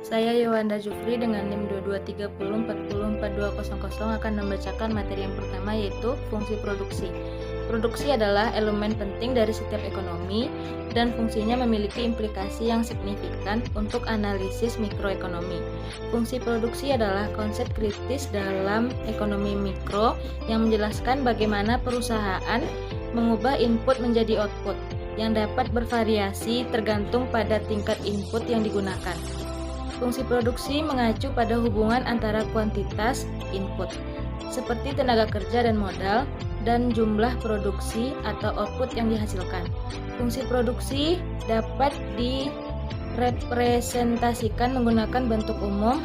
Saya Yowanda Jufri dengan NIM 2230404200 akan membacakan materi yang pertama, yaitu fungsi produksi. Produksi adalah elemen penting dari setiap ekonomi dan fungsinya memiliki implikasi yang signifikan untuk analisis mikroekonomi. Fungsi produksi adalah konsep kritis dalam ekonomi mikro yang menjelaskan bagaimana perusahaan mengubah input menjadi output yang dapat bervariasi tergantung pada tingkat input yang digunakan. Fungsi produksi mengacu pada hubungan antara kuantitas input, seperti tenaga kerja dan modal, dan jumlah produksi atau output yang dihasilkan. Fungsi produksi dapat direpresentasikan menggunakan bentuk umum,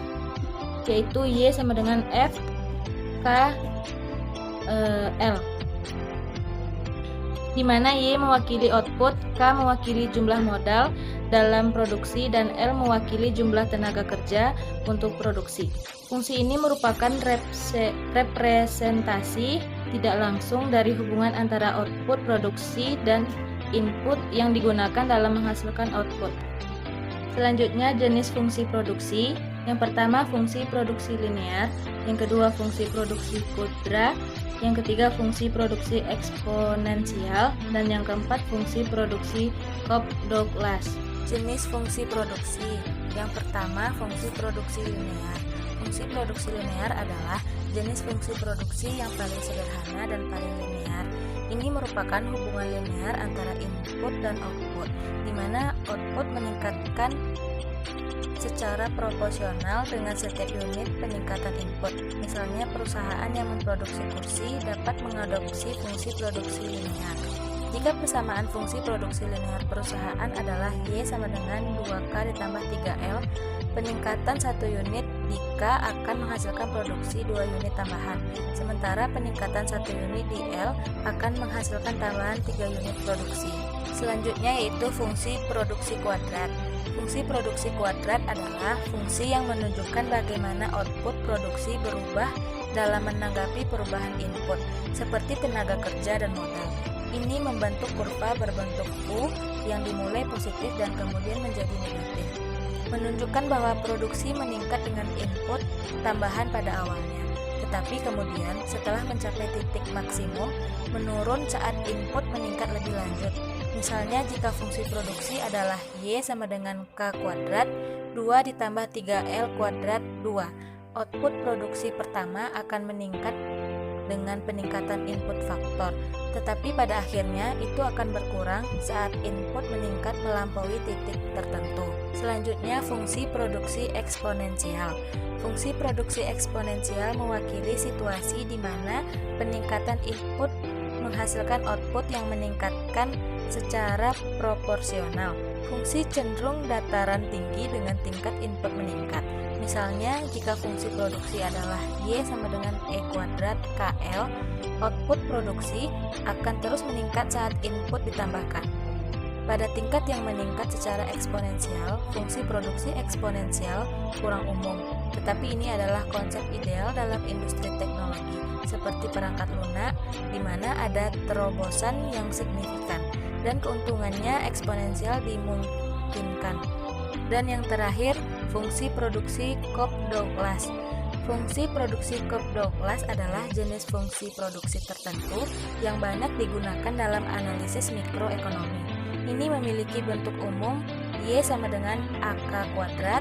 yaitu Y sama dengan F, K, L, di mana Y mewakili output, K mewakili jumlah modal dalam produksi, dan L mewakili jumlah tenaga kerja untuk produksi. Fungsi ini merupakan representasi tidak langsung dari hubungan antara output produksi dan input yang digunakan dalam menghasilkan output. Selanjutnya, jenis fungsi produksi. Yang pertama, fungsi produksi linear. Yang kedua, fungsi produksi kuadrat. Yang ketiga, fungsi produksi eksponensial. Dan yang keempat, fungsi produksi Cobb-Douglas. Jenis fungsi produksi. Yang pertama, fungsi produksi linear. Fungsi produksi linear adalah jenis fungsi produksi yang paling sederhana dan paling linear. Ini merupakan hubungan linear antara input dan output, di mana output meningkatkan secara proporsional dengan setiap unit peningkatan input. Misalnya, perusahaan yang memproduksi kursi dapat mengadopsi fungsi produksi linear. Jika persamaan fungsi produksi linear perusahaan adalah Y sama dengan 2K ditambah 3L, peningkatan 1 unit di K akan menghasilkan produksi 2 unit tambahan, sementara peningkatan 1 unit di L akan menghasilkan tambahan 3 unit produksi. Selanjutnya yaitu fungsi produksi kuadrat. Fungsi produksi kuadrat adalah fungsi yang menunjukkan bagaimana output produksi berubah dalam menanggapi perubahan input, seperti tenaga kerja dan modal. Ini membentuk kurva berbentuk U yang dimulai positif dan kemudian menjadi negatif, menunjukkan bahwa produksi meningkat dengan input tambahan pada awalnya, tetapi kemudian setelah mencapai titik maksimum, menurun saat input meningkat lebih lanjut. Misalnya, jika fungsi produksi adalah Y sama dengan K kuadrat, 2 ditambah 3L kuadrat 2, output produksi pertama akan meningkat dengan peningkatan input faktor, tetapi pada akhirnya itu akan berkurang saat input meningkat melampaui titik tertentu. Selanjutnya, fungsi produksi eksponensial. Fungsi produksi eksponensial mewakili situasi di mana peningkatan input menghasilkan output yang meningkatkan secara proporsional. Fungsi cenderung dataran tinggi dengan tingkat input meningkat. Misalnya, jika fungsi produksi adalah Y sama dengan E kuadrat KL, output produksi akan terus meningkat saat input ditambahkan. Pada tingkat yang meningkat secara eksponensial, fungsi produksi eksponensial kurang umum, tetapi ini adalah konsep ideal dalam industri teknologi, seperti perangkat lunak, di mana ada terobosan yang signifikan, dan keuntungannya eksponensial dimungkinkan. Dan yang terakhir, fungsi produksi Cobb-Douglas. Fungsi produksi Cobb-Douglas adalah jenis fungsi produksi tertentu yang banyak digunakan dalam analisis mikroekonomi. Ini memiliki bentuk umum Y sama dengan AK kuadrat,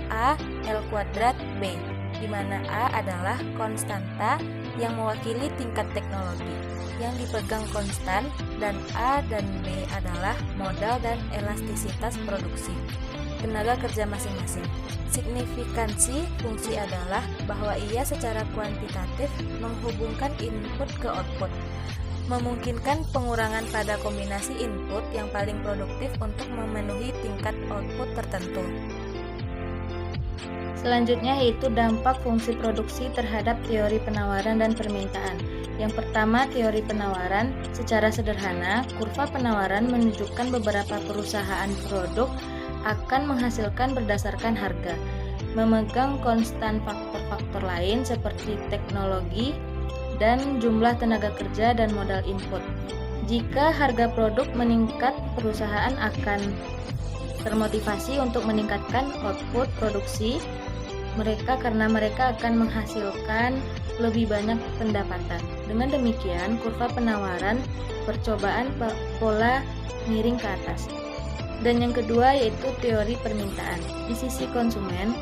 A, L kuadrat, B, di mana A adalah konstanta yang mewakili tingkat teknologi yang dipegang konstan, dan A dan B adalah modal dan elastisitas produksi tenaga kerja masing-masing. Signifikansi fungsi adalah bahwa ia secara kuantitatif menghubungkan input ke output, memungkinkan pengurangan pada kombinasi input yang paling produktif untuk memenuhi tingkat output tertentu. Selanjutnya yaitu dampak fungsi produksi terhadap teori penawaran dan permintaan. Yang pertama, teori penawaran. Secara sederhana, kurva penawaran menunjukkan beberapa perusahaan produk akan menghasilkan berdasarkan harga, memegang konstan faktor-faktor lain seperti teknologi dan jumlah tenaga kerja dan modal input. Jika harga produk meningkat, perusahaan akan termotivasi untuk meningkatkan output produksi mereka karena mereka akan menghasilkan lebih banyak pendapatan. Dengan demikian, kurva penawaran percobaan pola miring ke atas. Dan yang kedua yaitu teori permintaan. Di sisi konsumen,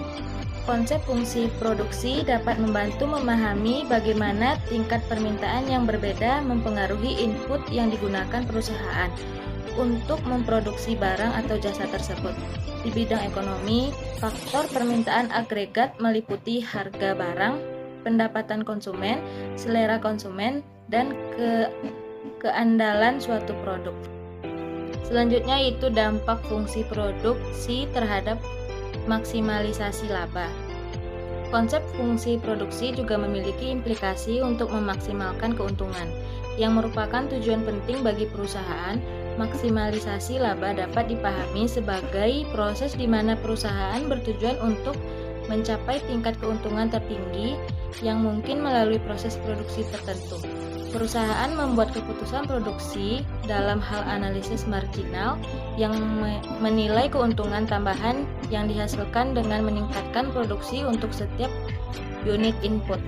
konsep fungsi produksi dapat membantu memahami bagaimana tingkat permintaan yang berbeda mempengaruhi input yang digunakan perusahaan untuk memproduksi barang atau jasa tersebut. Di bidang ekonomi, faktor permintaan agregat meliputi harga barang, pendapatan konsumen, selera konsumen, dan keandalan suatu produk. Selanjutnya yaitu dampak fungsi produksi terhadap maksimalisasi laba. Konsep fungsi produksi juga memiliki implikasi untuk memaksimalkan keuntungan, yang merupakan tujuan penting bagi perusahaan. Maksimalisasi laba dapat dipahami sebagai proses di mana perusahaan bertujuan untuk mencapai tingkat keuntungan tertinggi yang mungkin melalui proses produksi tertentu. Perusahaan membuat keputusan produksi dalam hal analisis marginal yang menilai keuntungan tambahan yang dihasilkan dengan meningkatkan produksi untuk setiap unit input.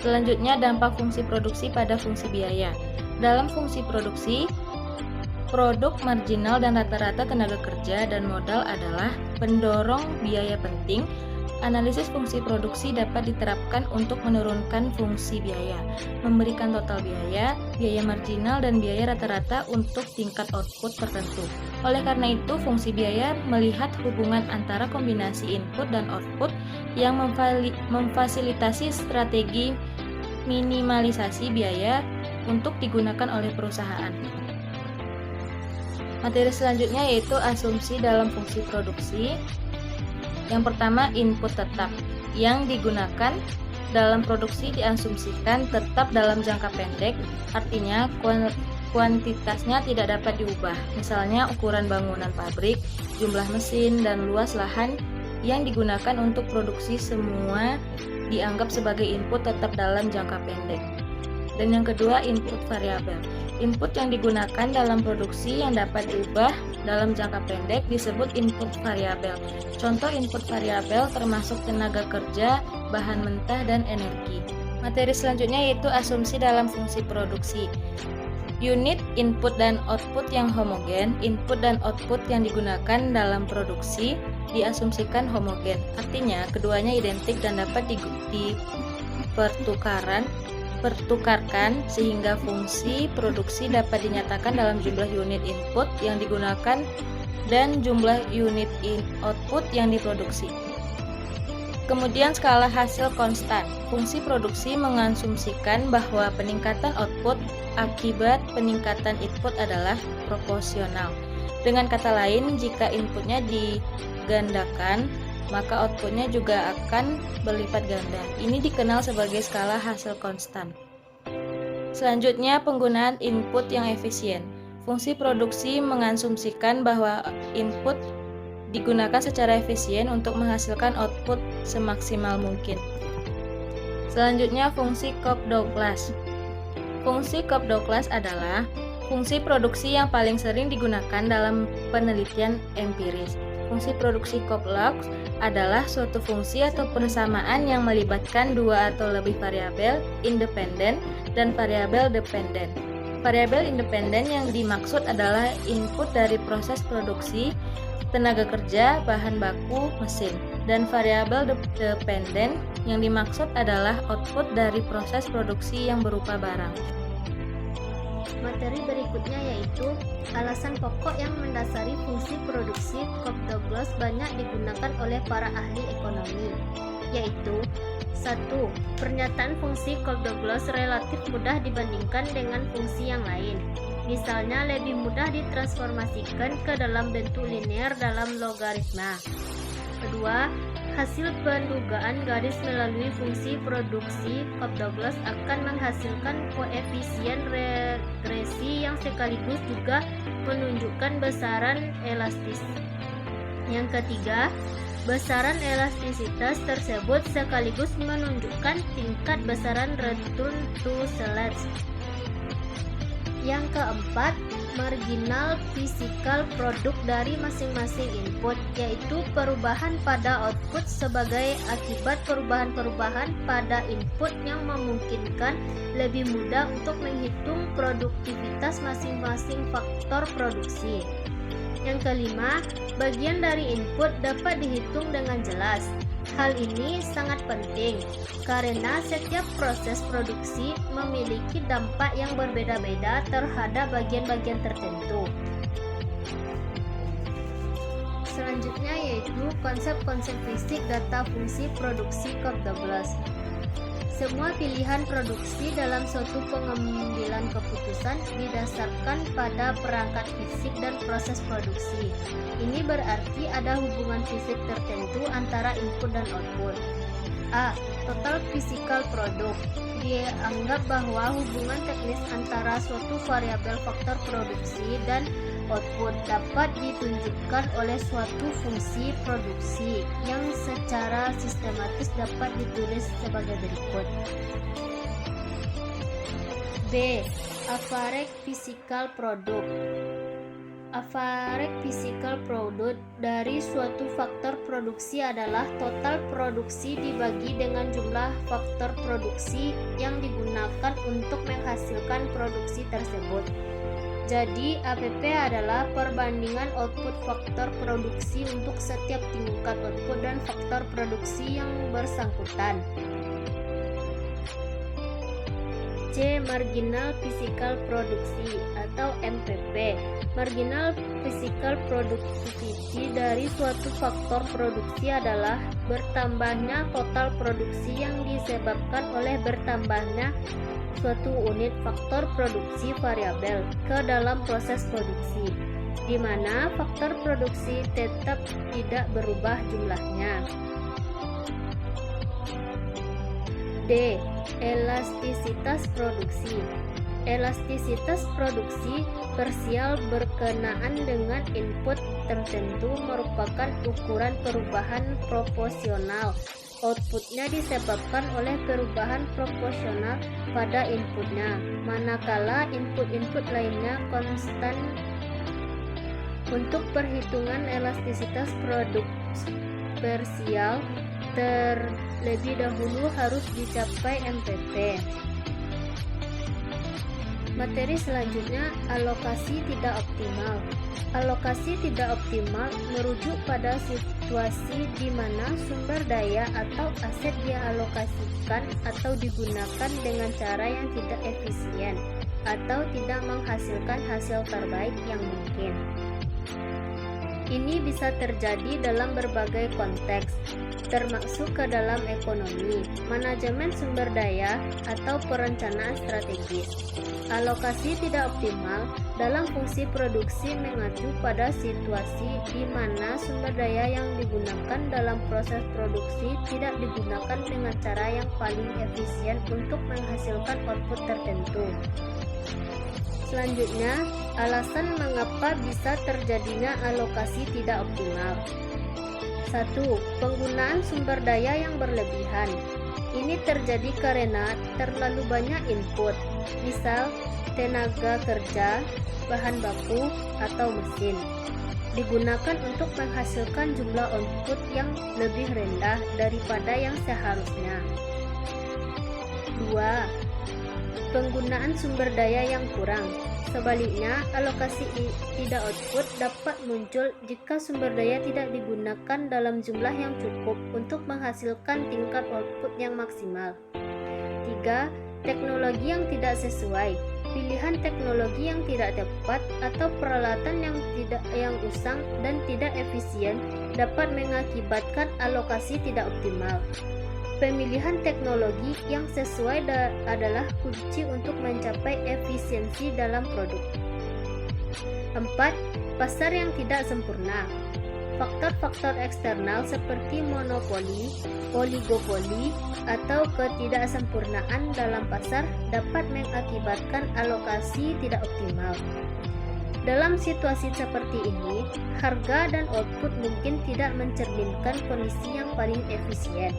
Selanjutnya, dampak fungsi produksi pada fungsi biaya. Dalam fungsi produksi, produk marginal dan rata-rata tenaga kerja dan modal adalah pendorong biaya penting. Analisis fungsi produksi dapat diterapkan untuk menurunkan fungsi biaya, memberikan total biaya, biaya marginal, dan biaya rata-rata untuk tingkat output tertentu. Oleh karena itu, fungsi biaya melihat hubungan antara kombinasi input dan output yang memfasilitasi strategi minimalisasi biaya untuk digunakan oleh perusahaan. Materi selanjutnya yaitu asumsi dalam fungsi produksi. Yang pertama, input tetap yang digunakan dalam produksi diasumsikan tetap dalam jangka pendek, artinya kuantitasnya tidak dapat diubah. Misalnya ukuran bangunan pabrik, jumlah mesin, dan luas lahan yang digunakan untuk produksi semua dianggap sebagai input tetap dalam jangka pendek. Dan yang kedua, input variabel. Input yang digunakan dalam produksi yang dapat diubah dalam jangka pendek disebut input variabel. Contoh input variabel termasuk tenaga kerja, bahan mentah, dan energi. Materi selanjutnya yaitu asumsi dalam fungsi produksi. Unit input dan output yang homogen. Input dan output yang digunakan dalam produksi diasumsikan homogen. Artinya keduanya identik dan dapat dipertukarkan sehingga fungsi produksi dapat dinyatakan dalam jumlah unit input yang digunakan dan jumlah unit output yang diproduksi. Kemudian skala hasil konstan. Fungsi produksi mengasumsikan bahwa peningkatan output akibat peningkatan input adalah proporsional. Dengan kata lain, jika inputnya digandakan, maka outputnya juga akan berlipat ganda. Ini dikenal sebagai skala hasil konstan. Selanjutnya, penggunaan input yang efisien. Fungsi produksi mengasumsikan bahwa input digunakan secara efisien untuk menghasilkan output semaksimal mungkin. Selanjutnya, fungsi Cobb-Douglas. Fungsi Cobb-Douglas adalah fungsi produksi yang paling sering digunakan dalam penelitian empiris. Fungsi produksi Cobb-Douglas adalah suatu fungsi atau persamaan yang melibatkan dua atau lebih variabel independen dan variabel dependen. Variabel independen yang dimaksud adalah input dari proses produksi, tenaga kerja, bahan baku, mesin, dan variabel dependen yang dimaksud adalah output dari proses produksi yang berupa barang. Materi berikutnya yaitu alasan pokok yang mendasari fungsi produksi Cobb-Douglas banyak digunakan oleh para ahli ekonomi, yaitu 1. Pernyataan fungsi Cobb-Douglas relatif mudah dibandingkan dengan fungsi yang lain. Misalnya lebih mudah ditransformasikan ke dalam bentuk linear dalam logaritma. Kedua, hasil pendugaan garis melalui fungsi produksi Cobb-Douglas akan menghasilkan koefisien regresi yang sekaligus juga menunjukkan besaran elastis. Yang ketiga, besaran elastisitas tersebut sekaligus menunjukkan tingkat besaran return to sales. Yang keempat, marginal physical product dari masing-masing input, yaitu perubahan pada output sebagai akibat perubahan-perubahan pada input yang memungkinkan lebih mudah untuk menghitung produktivitas masing-masing faktor produksi. Yang kelima, bagian dari input dapat dihitung dengan jelas. Hal ini sangat penting karena setiap proses produksi memiliki dampak yang berbeda-beda terhadap bagian-bagian tertentu. Selanjutnya yaitu konsep-konsep fisik data fungsi produksi Cobb-Douglas. Semua pilihan produksi dalam suatu pengambilan keputusan didasarkan pada perangkat fisik dan proses produksi. Ini berarti ada hubungan fisik tertentu antara input dan output. A. Total physical product. Dianggap bahwa hubungan teknis antara suatu variabel faktor produksi dan output dapat ditunjukkan oleh suatu fungsi produksi yang secara sistematis dapat ditulis sebagai berikut. B. Average physical product. Average physical product dari suatu faktor produksi adalah total produksi dibagi dengan jumlah faktor produksi yang digunakan untuk menghasilkan produksi tersebut. Jadi, APP adalah perbandingan output faktor produksi untuk setiap tingkat output dan faktor produksi yang bersangkutan. C. Marginal physical produksi atau MPP. Marginal physical productivity dari suatu faktor produksi adalah bertambahnya total produksi yang disebabkan oleh bertambahnya suatu unit faktor produksi variabel ke dalam proses produksi, di mana faktor produksi tetap tidak berubah jumlahnya. D. Elastisitas produksi. Elastisitas produksi parsial berkenaan dengan input tertentu merupakan ukuran perubahan proporsional. Outputnya disebabkan oleh perubahan proporsional pada inputnya, manakala input-input lainnya konstan. Untuk perhitungan elastisitas produksi parsial, terlebih dahulu harus dicapai MPP. Materi selanjutnya, alokasi tidak optimal. Alokasi tidak optimal merujuk pada situasi di mana sumber daya atau aset dialokasikan atau digunakan dengan cara yang tidak efisien atau tidak menghasilkan hasil terbaik yang mungkin. Ini bisa terjadi dalam berbagai konteks, termasuk ke dalam ekonomi, manajemen sumber daya, atau perencanaan strategis. Alokasi tidak optimal dalam fungsi produksi mengacu pada situasi di mana sumber daya yang digunakan dalam proses produksi tidak digunakan dengan cara yang paling efisien untuk menghasilkan output tertentu. Selanjutnya, alasan mengapa bisa terjadinya alokasi tidak optimal. 1. Penggunaan sumber daya yang berlebihan. Ini terjadi karena terlalu banyak input, misal tenaga kerja, bahan baku, atau mesin, digunakan untuk menghasilkan jumlah output yang lebih rendah daripada yang seharusnya. 2. Penggunaan sumber daya yang kurang. Sebaliknya, alokasi tidak output dapat muncul jika sumber daya tidak digunakan dalam jumlah yang cukup untuk menghasilkan tingkat output yang maksimal. 3. Teknologi yang tidak sesuai. Pilihan teknologi yang tidak tepat atau peralatan yang usang dan tidak efisien dapat mengakibatkan alokasi tidak optimal. Pemilihan teknologi yang sesuai adalah kunci untuk mencapai efisiensi dalam produk. 4. Pasar yang tidak sempurna. Faktor-faktor eksternal seperti monopoli, oligopoli, atau ketidaksempurnaan dalam pasar dapat mengakibatkan alokasi tidak optimal. Dalam situasi seperti ini, harga dan output mungkin tidak mencerminkan kondisi yang paling efisien.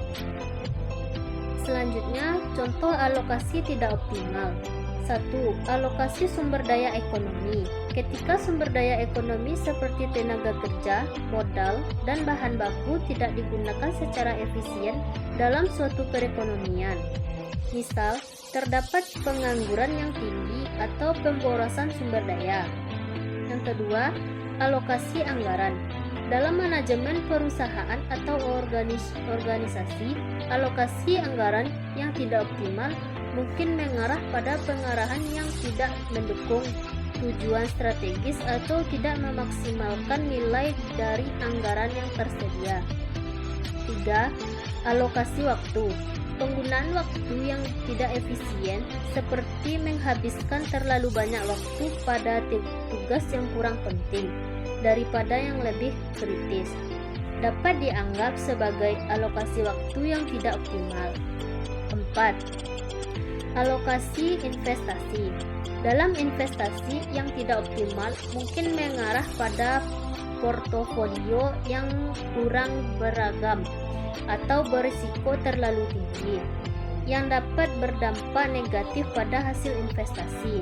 Selanjutnya, contoh alokasi tidak optimal. 1. Alokasi sumber daya ekonomi. Ketika sumber daya ekonomi seperti tenaga kerja, modal, dan bahan baku tidak digunakan secara efisien dalam suatu perekonomian. Misal, terdapat pengangguran yang tinggi atau pemborosan sumber daya. Yang kedua, alokasi anggaran. Dalam manajemen perusahaan atau organisasi, alokasi anggaran yang tidak optimal mungkin mengarah pada pengarahan yang tidak mendukung tujuan strategis atau tidak memaksimalkan nilai dari anggaran yang tersedia. 3. Alokasi waktu. Penggunaan waktu yang tidak efisien seperti menghabiskan terlalu banyak waktu pada tugas yang kurang penting daripada yang lebih kritis dapat dianggap sebagai alokasi waktu yang tidak optimal. 4. Alokasi investasi. Dalam investasi yang tidak optimal mungkin mengarah pada portofolio yang kurang beragam atau berisiko terlalu tinggi yang dapat berdampak negatif pada hasil investasi.